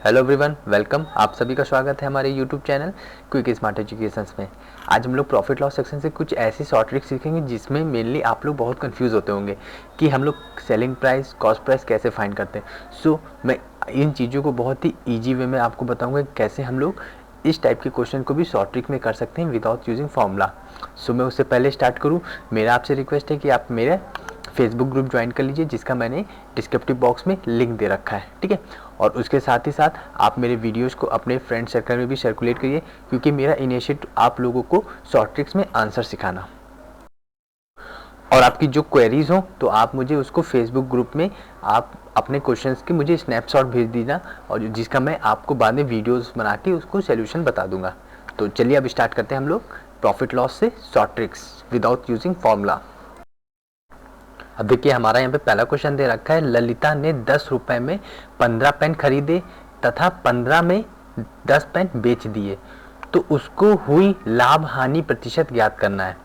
Hello everyone, welcome. आप सभी का स्वागत है हमारे YouTube channel quick smart educations में। आज हम लोग प्रॉफिट लॉस सेक्शन से कुछ ऐसी शॉर्ट ट्रिक्स सीखेंगे जिसमें मेनली आप लोग बहुत कंफ्यूज होते होंगे कि हम लोग सेलिंग प्राइस, कॉस्ट प्राइस कैसे फाइंड करते हैं। सो मैं इन चीज़ों को बहुत ही ईजी वे में आपको बताऊँगा कैसे हम लोग इस टाइप के क्वेश्चन को भी शॉर्ट ट्रिक में कर सकते हैं विदाउट यूजिंग फॉर्मूला। सो मैं उससे पहले स्टार्ट करूँ, मेरा आपसे रिक्वेस्ट है कि आप मेरे फेसबुक ग्रुप ज्वाइन कर लीजिए, जिसका मैंने डिस्क्रिप्टिव बॉक्स में लिंक दे रखा है, ठीक है। और उसके साथ ही साथ आप मेरे वीडियोस को अपने फ्रेंड सर्कल में भी सर्कुलेट करिए, क्योंकि मेरा इनिशिएटिव आप लोगों को शॉर्ट ट्रिक्स में आंसर सिखाना। और आपकी जो क्वेरीज हो तो आप मुझे उसको फेसबुक ग्रुप में आप अपने क्वेश्चंस की मुझे स्नैपशॉट भेज दीजिए, और जिसका मैं आपको बाद में वीडियोस बना के उसको सोल्यूशन बता दूंगा। तो चलिए अब स्टार्ट करते हैं हम लोग प्रॉफिट लॉस से short tricks without using formula. अब देखिए हमारा यहाँ पे पहला क्वेश्चन दे रखा है, ललिता ने 10 रुपए में 15 पेन खरीदे तथा 15 में 10 पेन बेच दिए, तो उसको हुई लाभ हानि प्रतिशत ज्ञात करना है।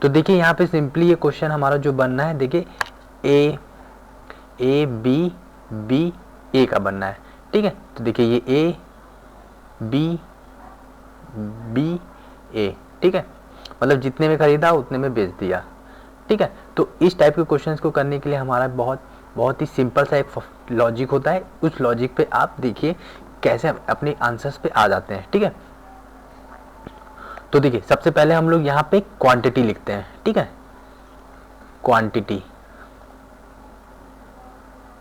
तो देखिए यहाँ पे सिंपली ये क्वेश्चन हमारा जो बनना है, देखिए ए बी बी ए का बनना है, ठीक है। तो देखिए ये ए बी बी ए, ठीक है, मतलब जितने में खरीदा उतने में बेच दिया, ठीक है। तो इस टाइप के क्वेश्चंस को करने के लिए हमारा बहुत ही सिंपल सा एक लॉजिक होता है। उस लॉजिक पे आप देखिए कैसे अपने आंसर्स पे आ जाते हैं, ठीक है। तो देखिए सबसे पहले हम लोग यहाँ पे क्वांटिटी लिखते हैं, ठीक है, क्वांटिटी,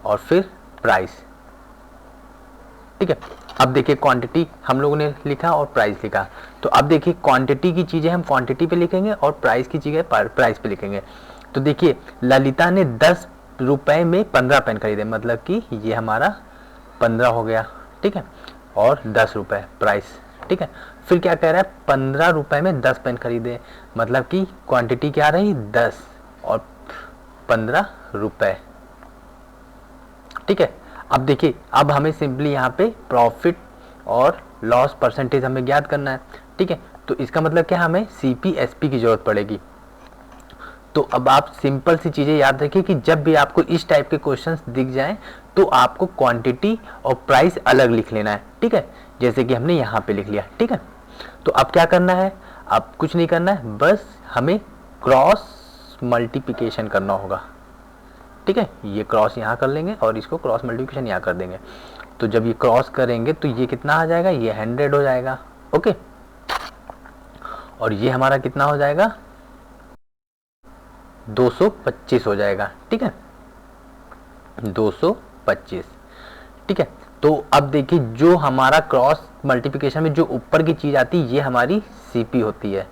और फिर प्राइस, ठीक है। अब देखिए क्वांटिटी हम लोगों ने लिखा और प्राइस लिखा, तो अब देखिए क्वांटिटी की चीजें हम क्वांटिटी पे लिखेंगे और प्राइस की चीजें प्राइस पे लिखेंगे। तो देखिए ललिता ने 10 रुपए में 15 पेन खरीदे, मतलब कि ये हमारा 15 हो गया, ठीक है, और 10 रुपए प्राइस, ठीक है। फिर क्या कह रहा है, 15 रुपए में 10 पेन खरीदे, मतलब कि क्वांटिटी क्या रही 10 और 15 रुपए, ठीक है। अब देखिए अब हमें सिंपली यहाँ पे प्रॉफिट और लॉस परसेंटेज हमें ज्ञात करना है, ठीक है। तो इसका मतलब क्या, हमें CPSP की जरूरत पड़ेगी। तो अब आप सिंपल सी चीजें याद रखिए कि जब भी आपको इस टाइप के क्वेश्चंस दिख जाएं तो आपको क्वांटिटी और प्राइस अलग लिख लेना है, ठीक है, जैसे कि हमने यहाँ पे लिख लिया, ठीक है। तो अब क्या करना है, अब कुछ नहीं करना है, बस हमें क्रॉस मल्टीप्लिकेशन करना होगा, ठीक है। ये क्रॉस यहाँ कर लेंगे और इसको क्रॉस मल्टीप्लिकेशन यहाँ कर देंगे। तो जब ये क्रॉस करेंगे तो ये कितना आ जाएगा, ये 100 हो जाएगा, ओके। और ये हमारा कितना हो जाएगा, 225 हो जाएगा, ठीक है, 225, ठीक है। तो अब देखिए जो हमारा क्रॉस मल्टीप्लिकेशन में जो ऊपर की चीज आती है ये हमारी CP होती है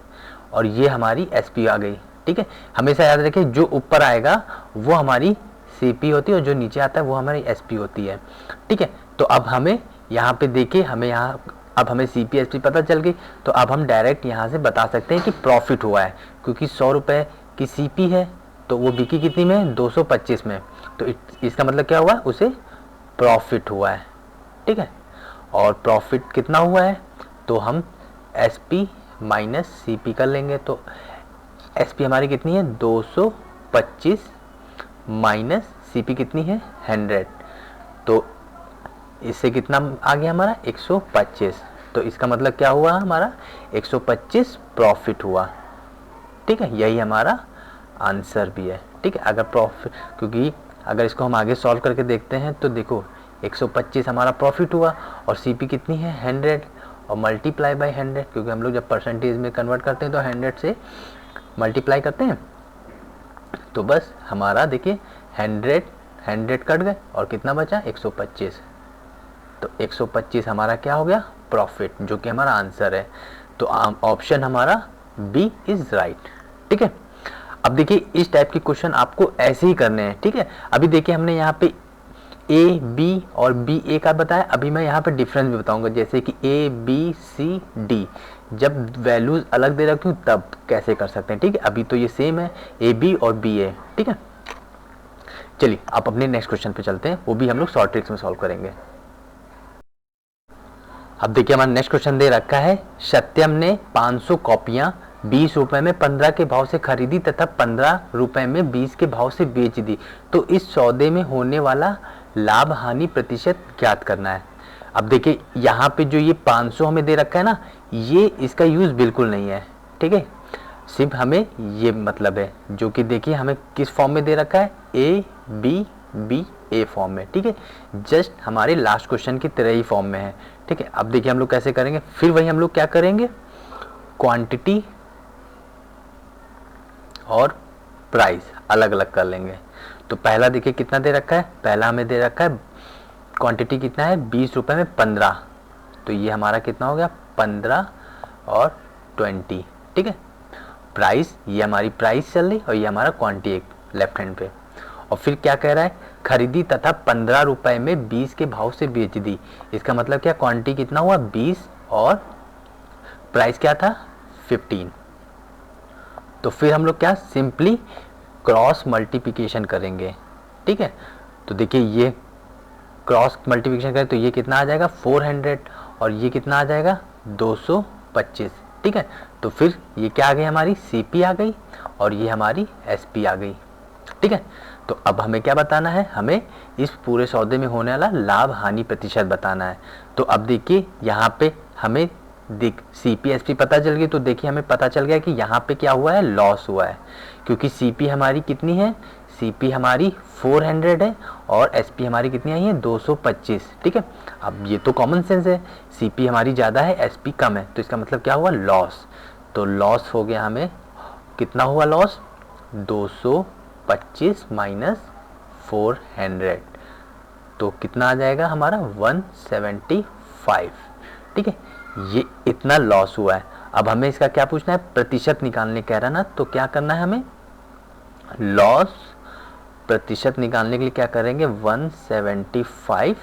और ये हमारी SP आ गई, ठीक है। हमेशा याद रखिए जो ऊपर आएगा वो हमारी CP होती है और जो नीचे आता है वो हमारी SP होती है, ठीक है। तो अब हमें यहाँ पे देखिए हमें यहाँ अब हमें CP SP पता चल गई, तो अब हम डायरेक्ट यहाँ से बता सकते हैं कि प्रॉफिट हुआ है, क्योंकि 100 रुपये की CP है तो वो बिकी कितनी में, 225 में। तो इसका मतलब क्या हुआ, उसे प्रॉफिट हुआ है, ठीक है। और प्रॉफिट कितना हुआ है, तो हम SP माइनस CP कर लेंगे। तो SP हमारी कितनी है, 225 माइनस CP कितनी है, 100। तो इससे कितना आ गया हमारा, 125। तो इसका मतलब क्या हुआ, हमारा 125 प्रॉफिट हुआ, ठीक है। यही हमारा आंसर भी है, ठीक है। अगर प्रॉफिट, क्योंकि अगर इसको हम आगे सॉल्व करके देखते हैं तो देखो 125 हमारा प्रॉफिट हुआ और CP कितनी है, 100, और मल्टीप्लाई बाय 100, क्योंकि हम लोग जब परसेंटेज में कन्वर्ट करते हैं तो 100 से मल्टीप्लाई करते हैं। तो बस हमारा देखिए 100 कट गए और कितना बचा, 125। तो 125 हमारा क्या हो गया, प्रॉफिट, जो कि हमारा आंसर है। तो ऑप्शन हमारा B इज राइट, ठीक है। अब देखिए इस टाइप के क्वेश्चन आपको ऐसे ही करने हैं, ठीक है। अभी देखिए हमने यहाँ पे A B और B A का बताया, अभी मैं यहाँ पे डिफरेंस भी बताऊंगा, जैसे कि A B C D जब वैल्यूज अलग दे रखी हूँ तब कैसे कर सकते हैं, ठीक है। अभी तो ये सेम है A B और B A, ठीक है। चलिए आप अपने नेक्स्ट क्वेश्चन पे चलते हैं, वो भी हम लोग शॉर्ट ट्रिक्स में सॉल्व करेंगे। अब देखिए हमारा नेक्स्ट क्वेश्चन दे रखा है, सत्यम ने 500 कॉपियां 20 रुपए में 15 के भाव से खरीदी तथा 15 रुपए में 20 के भाव से बेच दी, तो इस सौदे में होने वाला लाभ हानि प्रतिशत ज्ञात करना है। अब देखिए यहाँ पे जो ये 500 हमें दे रखा है ना, ये इसका यूज़ बिल्कुल नहीं है, ठीक है, सिर्फ हमें ये मतलब है, जो कि देखिए हमें किस फॉर्म में दे रखा है, A B B A form में, ठीक है, जस्ट हमारे लास्ट क्वेश्चन की तरह ही फॉर्म में है, ठीक है। अब देखिए हम लोग कैसे करेंगे, फिर वही हम लोग क्या करेंगे, क्वांटिटी और प्राइस अलग अलग कर लेंगे। तो पहला देखिए कितना दे रखा है, पहला हमें दे रखा है क्वांटिटी कितना है, 20 रुपये में 15, तो ये हमारा कितना हो गया 15 और 20, ठीक है। प्राइस, ये हमारी प्राइस चल रही और ये हमारा क्वांटिटी एक लेफ्ट हैंड पे। और फिर क्या कह रहा है, खरीदी तथा 15 रुपये में 20 के भाव से बेच दी। इसका मतलब क्या, क्वांटिटी कितना हुआ 20 और प्राइस क्या था 15। तो फिर हम लोग क्या सिंपली क्रॉस मल्टीप्लिकेशन करेंगे, ठीक है। तो देखिए ये क्रॉस मल्टीप्लिकेशन करें तो ये कितना आ जाएगा 400 और ये कितना आ जाएगा 225, ठीक है। तो फिर ये क्या आ गई, हमारी सीपी आ गई और ये हमारी एसपी आ गई, ठीक है। तो अब हमें क्या बताना है, हमें इस पूरे सौदे में होने वाला लाभ हानि प्रतिशत बताना है। तो अब देखिए यहाँ पे हमें सीपी एसपी पता चल गई, तो देखिए हमें पता चल गया कि यहाँ पे क्या हुआ है, लॉस हुआ है, क्योंकि सीपी हमारी कितनी है, सीपी हमारी 400 है और एसपी हमारी कितनी आई है 225, ठीक है। अब ये तो कॉमन सेंस है, सीपी हमारी ज़्यादा है एसपी कम है, तो इसका मतलब क्या हुआ, लॉस। तो लॉस हो गया, हमें कितना हुआ लॉस, 225 माइनस 400, तो कितना आ जाएगा हमारा 175, ठीक है। ये इतना लॉस हुआ है। अब हमें इसका क्या पूछना है, प्रतिशत निकालने कह रहा ना, तो क्या करना है हमें, लॉस प्रतिशत निकालने के लिए क्या करेंगे, 175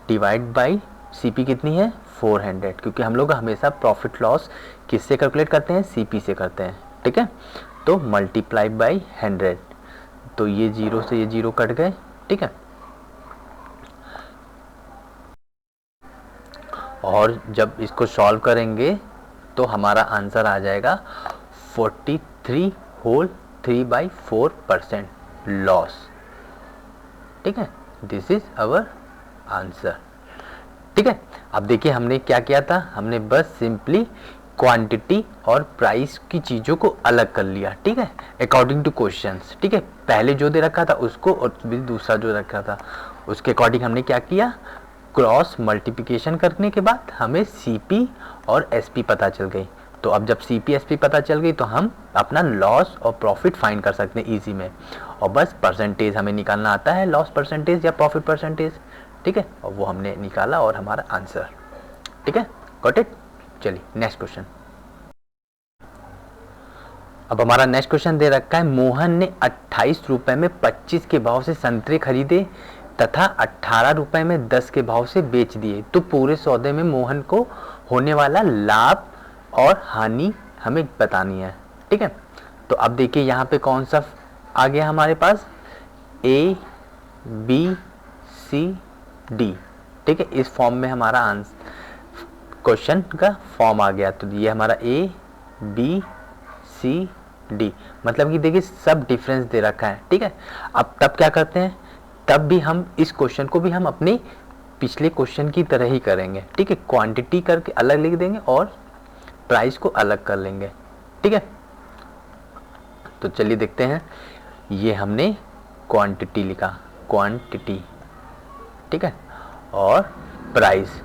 डिवाइड बाई सीपी कितनी है 400, क्योंकि हम लोग हमेशा प्रॉफिट लॉस किससे कैलकुलेट करते हैं, सीपी से करते हैं, ठीक है। तो मल्टीप्लाई बाई 100, तो ये जीरो से ये जीरो कट गए, ठीक है। और जब इसको सॉल्व करेंगे तो हमारा आंसर आ जाएगा 43 होल 3/4% लॉस, ठीक है। दिस इज अवर आंसर, ठीक है। अब देखिए हमने क्या किया था, हमने बस सिंपली क्वांटिटी और प्राइस की चीज़ों को अलग कर लिया, ठीक है, अकॉर्डिंग टू क्वेश्चंस, ठीक है। पहले जो दे रखा था उसको और दूसरा जो रखा था उसके अकॉर्डिंग हमने क्या किया, क्रॉस मल्टीप्लिकेशन करने के बाद हमें सीपी और एसपी पता चल गई। तो अब जब सीपी एसपी पता चल गई तो हम अपना लॉस और प्रॉफिट फाइंड कर सकते हैं इजी में, और बस परसेंटेज हमें निकालना आता है, लॉस परसेंटेज या प्रॉफिट परसेंटेज, ठीक है, और वो हमने निकाला और हमारा आंसर, ठीक है, गॉट इट। चलिए नेक्स्ट क्वेश्चन। अब हमारा नेक्स्ट क्वेश्चन दे रखा है, मोहन ने 28 रुपए में 25 के भाव से संतरे खरीदे तथा 18 रुपए में 10 के भाव से बेच दिए, तो पूरे सौदे में मोहन को होने वाला लाभ और हानि हमें बतानी है, ठीक है। तो अब देखिए यहाँ पे कौन सा आ गया हमारे पास, ए बी सी डी, ठीक है, इस फॉर्म में हमारा आंसर क्वेश्चन का फॉर्म आ गया। तो ये हमारा ए बी सी डी, मतलब कि देखिए सब डिफरेंस दे रखा है, ठीक है। अब तब क्या करते हैं, तब भी हम इस क्वेश्चन को भी हम अपने पिछले क्वेश्चन की तरह ही करेंगे, ठीक है, क्वांटिटी करके अलग लिख देंगे और प्राइस को अलग कर लेंगे, ठीक है। तो चलिए देखते हैं, ये हमने क्वांटिटी लिखा, क्वांटिटी, ठीक है, और प्राइस।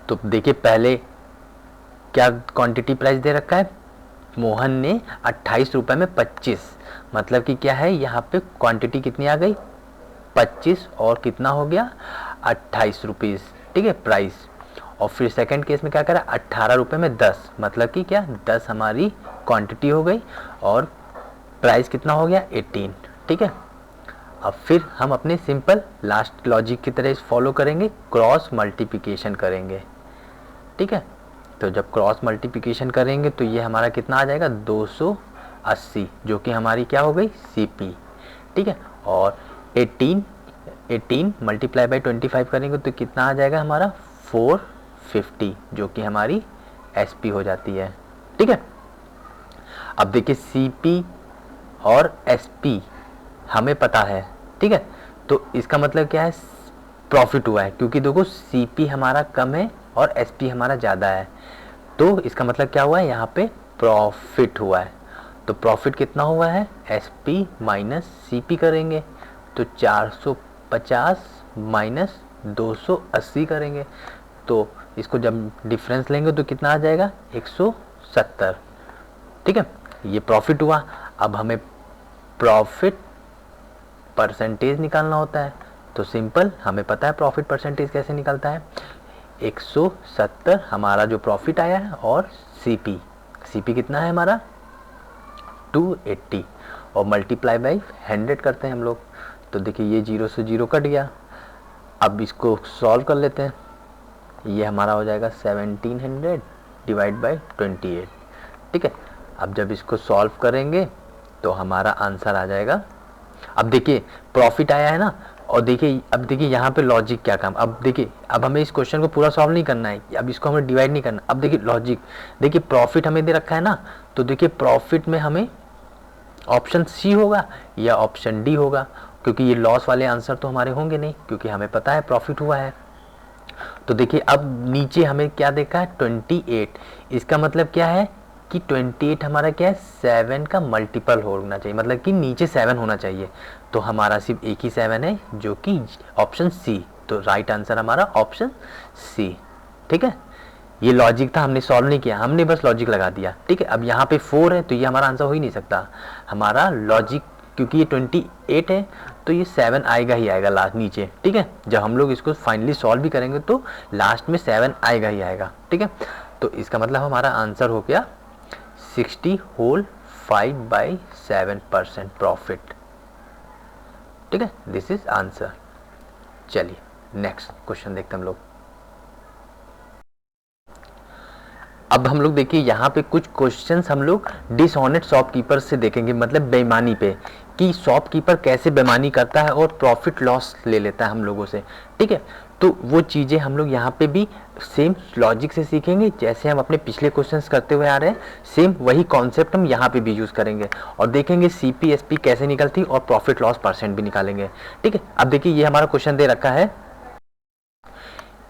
तो देखिए पहले क्या क्वांटिटी प्राइस दे रखा है, मोहन ने 28 रुपए में 25, मतलब कि क्या है, यहाँ पे क्वांटिटी कितनी आ गई 25 और कितना हो गया 28 रुपीज़, ठीक है, प्राइस। और फिर सेकंड केस में क्या करा, 18 रुपए में 10, मतलब कि क्या 10 हमारी क्वांटिटी हो गई और प्राइस कितना हो गया 18, ठीक है। अब फिर हम अपने सिंपल लास्ट लॉजिक की तरह फॉलो करेंगे, क्रॉस मल्टीप्लिकेशन करेंगे, ठीक है। तो जब क्रॉस मल्टीप्लिकेशन करेंगे तो ये हमारा कितना आ जाएगा 280, जो कि हमारी क्या हो गई सीपी, ठीक है। और 18 मल्टीप्लाई बाई 25 करेंगे तो कितना आ जाएगा हमारा 450, जो कि हमारी एसपी हो जाती है, ठीक है। अब देखिए सीपी और एसपी हमें पता है, ठीक है, तो इसका मतलब क्या है, प्रॉफिट हुआ है, क्योंकि देखो सीपी हमारा कम है और एसपी हमारा ज़्यादा है, तो इसका मतलब क्या हुआ है, यहाँ पे प्रॉफिट हुआ है। तो प्रॉफिट कितना हुआ है, एसपी माइनस सीपी करेंगे तो 450 माइनस 280 करेंगे, तो इसको जब डिफरेंस लेंगे तो कितना आ जाएगा, 170। ठीक है, ये प्रॉफिट हुआ। अब हमें प्रॉफिट परसेंटेज निकालना होता है, तो सिंपल, हमें पता है प्रॉफिट परसेंटेज कैसे निकलता है, 170 हमारा जो प्रॉफिट आया है, और सीपी, सीपी कितना है हमारा 280, और मल्टीप्लाई बाई 100 करते हैं हम लोग। तो देखिए ये 0 से 0 कट गया। अब इसको सॉल्व कर लेते हैं, ये हमारा हो जाएगा 1700 डिवाइड बाई 28। ठीक है, अब जब इसको सॉल्व करेंगे तो हमारा आंसर आ जाएगा। अब देखिए प्रॉफिट आया है ना, और देखिए अब देखिए यहाँ पे लॉजिक क्या काम, अब देखिए अब हमें इस क्वेश्चन को पूरा सॉल्व नहीं करना है, अब इसको हमें डिवाइड नहीं करना। अब देखिए लॉजिक, देखिए प्रॉफिट हमें दे रखा है ना, तो देखिए प्रॉफिट में हमें ऑप्शन सी होगा या ऑप्शन डी होगा, क्योंकि ये लॉस वाले आंसर तो हमारे होंगे नहीं, क्योंकि हमें पता है प्रॉफिट हुआ है। तो देखिए अब नीचे हमें क्या देखा है, 28, इसका मतलब क्या है कि 28 हमारा क्या है, 7 का मल्टीपल होना चाहिए, मतलब कि नीचे 7 होना चाहिए। तो हमारा सिर्फ एक ही 7 है, जो कि ऑप्शन सी, तो राइट आंसर हमारा ऑप्शन सी। ठीक है, ये लॉजिक था, हमने सॉल्व नहीं किया, हमने बस लॉजिक लगा दिया। ठीक है, अब यहाँ पे 4 है तो ये हमारा आंसर हो ही नहीं सकता, हमारा लॉजिक, क्योंकि ये 28 है तो ये 7 आएगा ही आएगा लास्ट नीचे। ठीक है, जब हम लोग इसको फाइनली सॉल्व भी करेंगे तो लास्ट में 7 आएगा ही आएगा। ठीक है, तो इसका मतलब हमारा आंसर हो गया 60 होल 5/7% प्रॉफिट। ठीक है, दिस इज आंसर। चलिए नेक्स्ट क्वेश्चन देखते हैं हम लोग। अब हम लोग देखिए यहाँ पे कुछ क्वेश्चंस हम लोग डिसऑनेस्ट शॉपकीपर से देखेंगे, मतलब बेईमानी पे, कि शॉपकीपर कैसे बेईमानी करता है और प्रॉफिट लॉस ले लेता है हम लोगों से। ठीक है, तो वो चीज़ें हम लोग यहाँ पे भी सेम लॉजिक से सीखेंगे, जैसे हम अपने पिछले क्वेश्चंस करते हुए आ रहे हैं, सेम वही कॉन्सेप्ट हम यहाँ पे भी यूज़ करेंगे, और देखेंगे सीपी एसपी कैसे निकलती और प्रॉफिट लॉस परसेंट भी निकालेंगे। ठीक है, अब देखिए ये हमारा क्वेश्चन दे रखा है,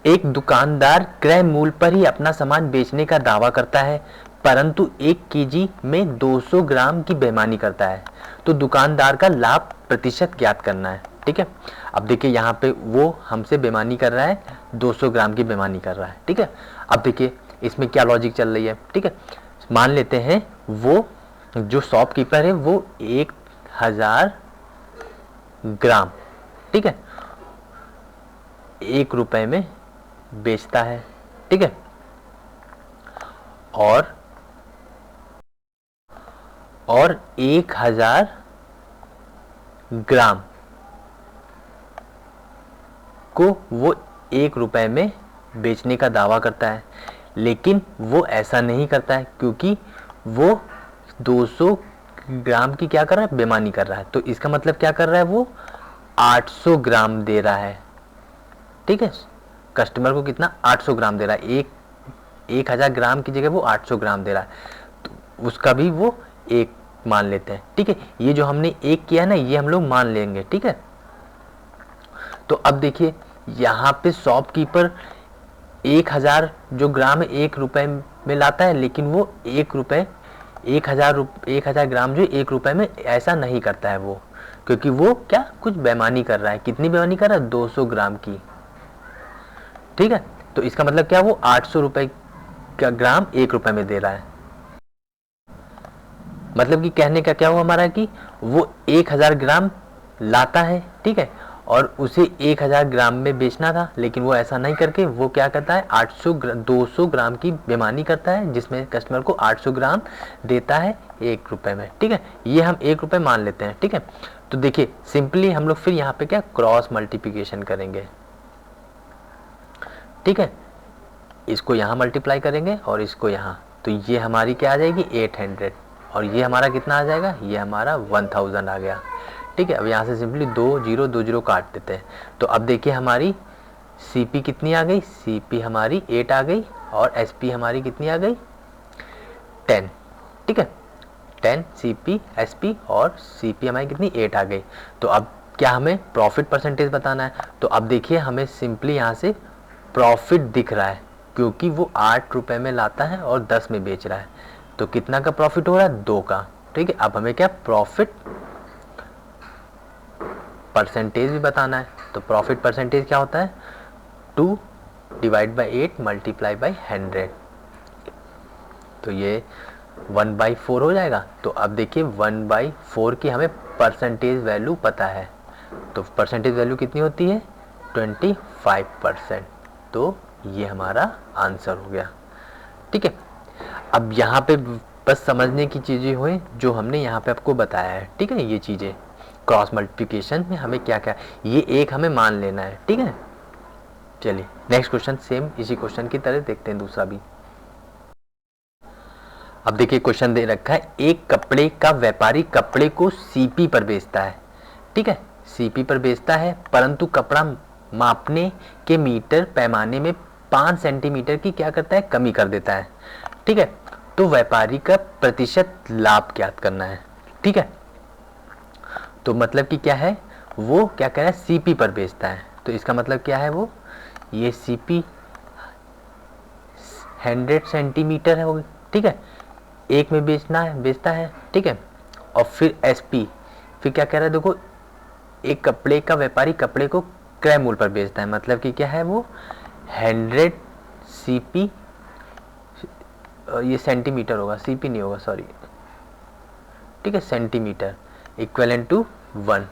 एक दुकानदार क्रय मूल्य पर ही अपना सामान बेचने का दावा करता है, परंतु 1 केजी में 200 ग्राम की बेईमानी करता है, तो दुकानदार का लाभ प्रतिशत ज्ञात करना है। ठीक है, अब देखिए यहाँ पे वो हमसे बेईमानी कर रहा है, 200 ग्राम की बेईमानी कर रहा है। ठीक है, अब देखिए इसमें क्या लॉजिक चल रही है। ठीक है, मान लेते हैं वो जो शॉपकीपर है वो 1000 ग्राम, ठीक है, 1 रुपए में बेचता है। ठीक है, और 1000 ग्राम को वो 1 रुपए में बेचने का दावा करता है, लेकिन वो ऐसा नहीं करता है, क्योंकि वो 200 ग्राम की क्या कर रहा है, बेईमानी कर रहा है। तो इसका मतलब क्या कर रहा है, वो 800 ग्राम दे रहा है। ठीक है, कस्टमर को कितना, 800 ग्राम दे रहा है, 1000 ग्राम की जगह वो 800 ग्राम दे रहा है, तो उसका भी वो 1 मान लेते हैं। ठीक है, ये जो हमने 1 किया ना, ये हम लोग मान लेंगे। ठीक है, तो अब देखिए यहाँ पे शॉपकीपर 1000 जो ग्राम है 1 रुपए में लाता है, लेकिन वो 1 रुपए 1000 ग्राम जो 1 रुपए में ऐसा नहीं करता है वो, क्योंकि वो क्या कुछ बेईमानी कर रहा है। कितनी बेईमानी कर रहा है, 200 ग्राम की। ठीक है, तो इसका मतलब क्या, वो 800 रुपए का ग्राम 1 रुपए में दे रहा है। मतलब कि कहने का क्या हुआ हमारा, कि वो 1000 ग्राम लाता है, ठीक है, और उसे 1000 ग्राम में बेचना था, लेकिन वो ऐसा नहीं करके वो क्या करता है, 200 ग्राम की बेईमानी करता है, जिसमें कस्टमर को 800 ग्राम देता है 1 रुपए में। ठीक है, ये हम 1 रुपए मान लेते हैं। ठीक है, तो देखिए सिंपली हम लोग फिर यहाँ पे क्या क्रॉस मल्टीप्लिकेशन करेंगे। ठीक है, इसको यहाँ मल्टीप्लाई करेंगे और इसको यहाँ, तो ये हमारी क्या आ जाएगी 800, और ये हमारा कितना आ जाएगा, ये हमारा 1000 आ गया। ठीक है, अब यहाँ से सिंपली 2 0 काट देते हैं। तो अब देखिए हमारी CP कितनी आ गई, CP हमारी 8 आ गई, और SP हमारी कितनी आ गई 10। ठीक है, 10 CP SP और CP हमारी कितनी 8 आ गई। तो अब क्या हमें प्रॉफिट परसेंटेज बताना है। तो अब देखिए हमें सिंपली यहाँ से प्रॉफिट दिख रहा है क्योंकि वो 8 रुपये में लाता है और 10 में बेच रहा है। तो कितना का प्रॉफिट हो रहा है, 2 का। ठीक है, अब हमें क्या प्रॉफिट परसेंटेज भी बताना है। तो प्रॉफिट परसेंटेज क्या होता है, 2 डिवाइड बाई 8 मल्टीप्लाई बाई 100। तो ये 1/4 हो जाएगा। तो अब देखिए 1/4 की हमें परसेंटेज वैल्यू पता है। तो परसेंटेज वैल्यू कितनी होती है, 25%। तो ये हमारा आंसर हो गया। ठीक है, अब यहाँ पे बस समझने की चीज़ें हुई जो हमने यहाँ पे आपको बताया है। ठीक है, ये चीज़ें क्रॉस मल्टीप्लिकेशन में हमें क्या क्या, ये एक हमें मान लेना है। ठीक है, चलिए नेक्स्ट क्वेश्चन सेम इसी क्वेश्चन की तरह देखते हैं दूसरा भी। अब देखिए क्वेश्चन दे रखा है, एक कपड़े का व्यापारी कपड़े को सीपी पर बेचता है। ठीक है, सीपी पर बेचता है परंतु कपड़ा मापने के मीटर पैमाने में 5 सेंटीमीटर की क्या करता है, कमी कर देता है। ठीक है, तो व्यापारी का प्रतिशत लाभ ज्ञात करना है। ठीक है, तो मतलब कि क्या है, वो क्या कह रहा है, सीपी पर बेचता है। तो इसका मतलब क्या है, वो ये सीपी 100 सेंटीमीटर है। ठीक है, एक में बेचता है। ठीक है, और फिर एसपी, फिर क्या कह रहा है, देखो एक कपड़े का व्यापारी कपड़े को क्रय मूल्य पर बेचता है। मतलब कि क्या है, वो 100 सीपी, ये सेंटीमीटर होगा, सीपी नहीं होगा, सॉरी। ठीक है, सेंटीमीटर इक्वलेंट टू 1।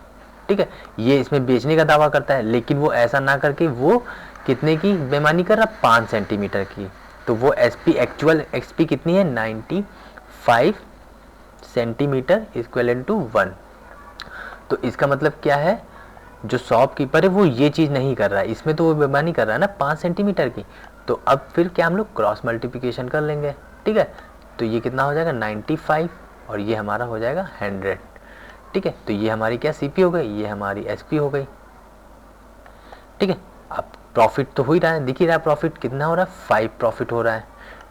ठीक है, ये इसमें बेचने का दावा करता है, लेकिन वो ऐसा ना करके वो कितने की बेईमानी कर रहा, 5 सेंटीमीटर की। तो वो एसपी एक्चुअल एक्सपी कितनी है, 95 सेंटीमीटर इक्वलेंट टू 1। तो इसका मतलब क्या है, जो शॉपकीपर है वो ये चीज़ नहीं कर रहा है, इसमें तो वो बेईमानी कर रहा है ना 5 सेंटीमीटर की। तो अब फिर क्या हम लोग क्रॉस मल्टीप्लिकेशन कर लेंगे। ठीक है, तो ये कितना हो जाएगा, 95 और ये हमारा हो जाएगा 100। ठीक है, तो ये हमारी क्या सीपी हो गई, ये हमारी एसपी हो गई। ठीक है, अब प्रॉफिट तो हो ही रहा है, दिख ही रहा है प्रॉफिट कितना हो रहा है, 5 प्रॉफिट हो रहा है।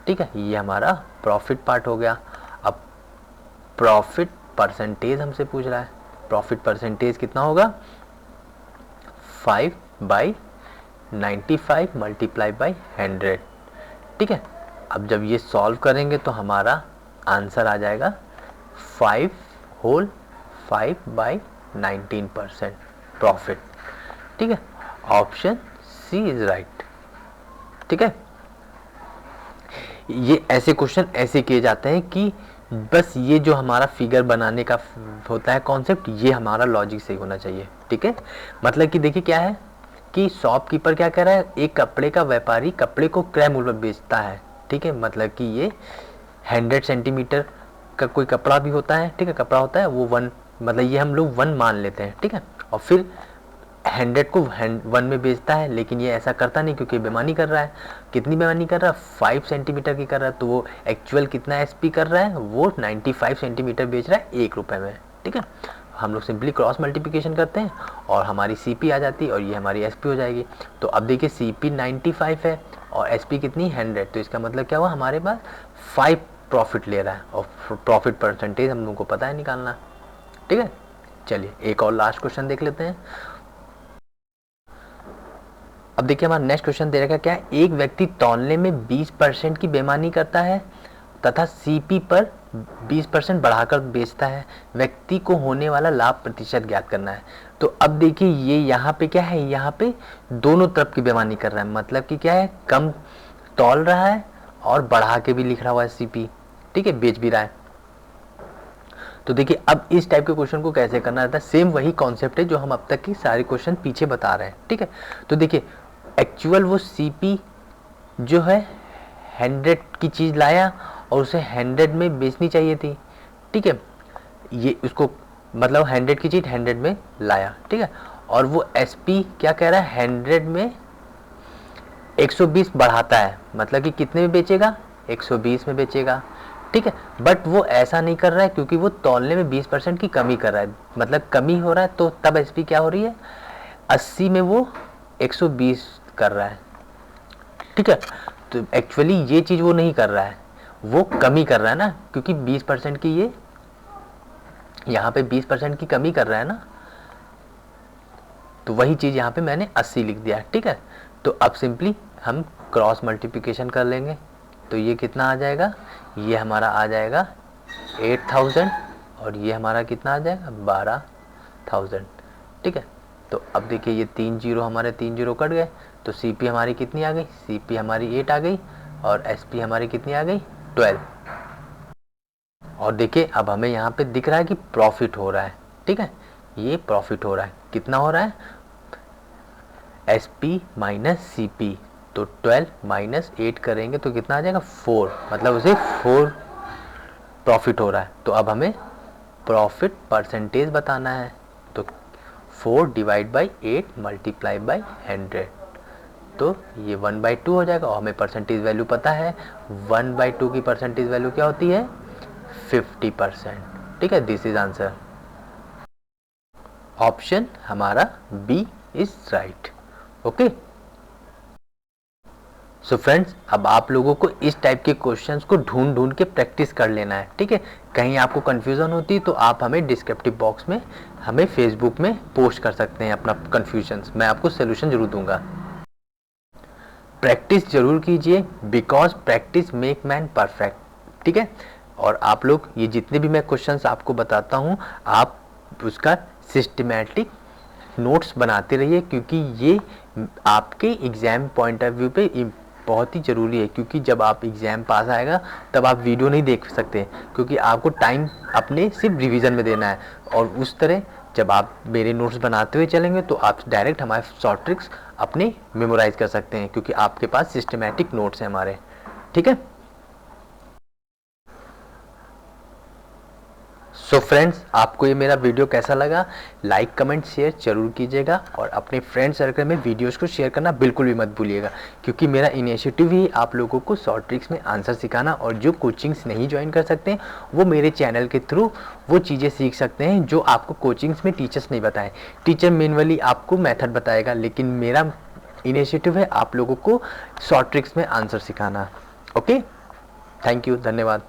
ठीक है, ये हमारा प्रॉफिट पार्ट हो गया। अब प्रॉफिट परसेंटेज हमसे पूछ रहा है, प्रॉफिट परसेंटेज कितना होगा, 5/95 मल्टीप्लाई बाई 100। ठीक है, अब जब ये सॉल्व करेंगे तो हमारा आंसर आ जाएगा 5/19% प्रॉफिट। ठीक है, ऑप्शन सी इज राइट। ठीक है, ये ऐसे क्वेश्चन ऐसे किए जाते हैं कि बस ये जो हमारा फिगर बनाने का होता है कॉन्सेप्ट, ये हमारा लॉजिक सही होना चाहिए। ठीक है, मतलब कि देखिए क्या है कि शॉपकीपर क्या कह रहा है, एक कपड़े का व्यापारी कपड़े को क्रय मूल्य पर बेचता है। ठीक है, मतलब कि ये 100 सेंटीमीटर का कोई कपड़ा भी होता है। ठीक है, कपड़ा होता है वो 1, मतलब ये हम लोग 1 मान लेते हैं। ठीक है, और फिर 100 को 1 में बेचता है, लेकिन ये ऐसा करता नहीं क्योंकि बेईमानी कर रहा है। कितनी बेईमानी कर रहा है, 5 सेंटीमीटर की कर रहा है। तो वो एक्चुअल कितना एसपी कर रहा है, वो 95 सेंटीमीटर बेच रहा है 1 रुपये में। ठीक है, हम लोग सिंपली क्रॉस मल्टीप्लिकेशन करते हैं और हमारी सीपी आ जाती है और ये हमारी एसपी हो जाएगी। तो अब देखिए सीपी 95 है और एसपी कितनी 100, तो इसका मतलब क्या हुआ, हमारे पास 5 प्रॉफिट ले रहा है और प्रॉफिट परसेंटेज हम लोग को पता है निकालना। ठीक है, चलिए एक और लास्ट क्वेश्चन देख लेते हैं। अब देखिए हमारा नेक्स्ट क्वेश्चन दे रखा है, क्या है, एक व्यक्ति तौलने में 20% की बेईमानी करता है तथा सीपी पर 20% बढ़ाकर बेचता है। व्यक्ति को होने वाला लाभ प्रतिशत ज्ञात करना है। तो अब देखिए ये यहाँ पे क्या है, यहाँ पे दोनों तरफ की बेईमानी कर रहा है। मतलब कि क्या है, कम तौल रहा है और बढ़ा के भी लिख रहा हुआ है सीपी। ठीक है, बेच भी रहा है। तो देखिए अब इस टाइप के क्वेश्चन को कैसे करना रहता है, सेम वही कॉन्सेप्ट है जो हम अब तक की सारे क्वेश्चन पीछे बता रहे हैं। ठीक है, तो देखिए एक्चुअल वो सीपी जो है 100 की चीज़ लाया और उसे 100 में बेचनी चाहिए थी। ठीक है, ये उसको मतलब 100 की चीज़ 100 में लाया। ठीक है, और वो एसपी क्या कह रहा है, 100 में 120 बढ़ाता है। मतलब कि कितने में बेचेगा, 120 में बेचेगा। ठीक है, बट वो ऐसा नहीं कर रहा है क्योंकि वो तौलने में 20% की कमी कर रहा है, मतलब कमी हो रहा है। तो तब एसपी क्या हो रही है, 80 में वो 120 कर रहा है। ठीक है, तो एक्चुअली ये चीज़ वो नहीं कर रहा है, वो कमी कर रहा है ना, क्योंकि 20% की ये यहाँ पे 20% की कमी कर रहा है ना। तो वही चीज़ यहाँ पे मैंने 80 लिख दिया, ठीक है। तो अब सिंपली हम क्रॉस मल्टीप्लिकेशन कर लेंगे, तो ये कितना आ जाएगा, ये हमारा आ जाएगा 8000 और ये हमारा कितना आ जाएगा 12000, ठीक है। तो अब देखिए ये 3 जीरो हमारे 3 जीरो कट गए, तो CP हमारी कितनी आ गई, CP हमारी 8 आ गई और SP हमारी कितनी आ गई 12। और देखिए अब हमें यहाँ पे दिख रहा है कि प्रॉफिट हो रहा है, ठीक है, ये प्रॉफिट हो रहा है, कितना हो रहा है SP माइनस CP, तो 12 माइनस 8 करेंगे तो कितना आ जाएगा 4, मतलब उसे 4 प्रॉफिट हो रहा है। तो अब हमें प्रॉफिट परसेंटेज बताना है, तो 4 डिवाइड बाई 8 मल्टीप्लाई बाई 100, तो ये 1/2 हो जाएगा। और हमें परसेंटेज वैल्यू पता है, 1/2 की परसेंटेज वैल्यू क्या होती है 50%, ठीक है। दिस इज आंसर, ऑप्शन हमारा B is right. Okay, so friends, अब आप लोगों को इस टाइप के क्वेश्चंस को ढूंढ ढूंढ के प्रैक्टिस कर लेना है, ठीक है। कहीं आपको कंफ्यूजन होती है तो आप हमें डिस्क्रिप्टिव बॉक्स में हमें फेसबुक में पोस्ट कर सकते हैं अपना कंफ्यूजन्स, मैं आपको सोल्यूशन जरूर दूंगा। प्रैक्टिस जरूर कीजिए, because practice make man perfect, ठीक है। और आप लोग ये जितने भी मैं क्वेश्चंस आपको बताता हूँ, आप उसका सिस्टमैटिक नोट्स बनाते रहिए, क्योंकि ये आपके एग्ज़ाम पॉइंट ऑफ व्यू पे बहुत ही ज़रूरी है। क्योंकि जब आप एग्ज़ाम पास आएगा तब आप वीडियो नहीं देख सकते, क्योंकि आपको टाइम अपने सिर्फ रिवीजन में देना है। और उस तरह जब आप मेरे नोट्स बनाते हुए चलेंगे तो आप डायरेक्ट हमारे शॉर्ट ट्रिक्स अपने मेमोराइज कर सकते हैं, क्योंकि आपके पास सिस्टमैटिक नोट्स हैं हमारे, ठीक है। सो फ्रेंड्स, आपको ये मेरा वीडियो कैसा लगा, लाइक कमेंट शेयर जरूर कीजिएगा और अपने फ्रेंड सर्कल में वीडियोस को शेयर करना बिल्कुल भी मत भूलिएगा, क्योंकि मेरा इनिशिएटिव ही आप लोगों को शॉर्ट ट्रिक्स में आंसर सिखाना। और जो कोचिंग्स नहीं ज्वाइन कर सकते वो मेरे चैनल के थ्रू वो चीज़ें सीख सकते हैं जो आपको कोचिंग्स में टीचर्स नहीं बताएं। टीचर मैनुअली आपको मेथड बताएगा, लेकिन मेरा इनिशिएटिव है आप लोगों को शॉर्ट ट्रिक्स में आंसर सिखाना। ओके, थैंक यू, धन्यवाद।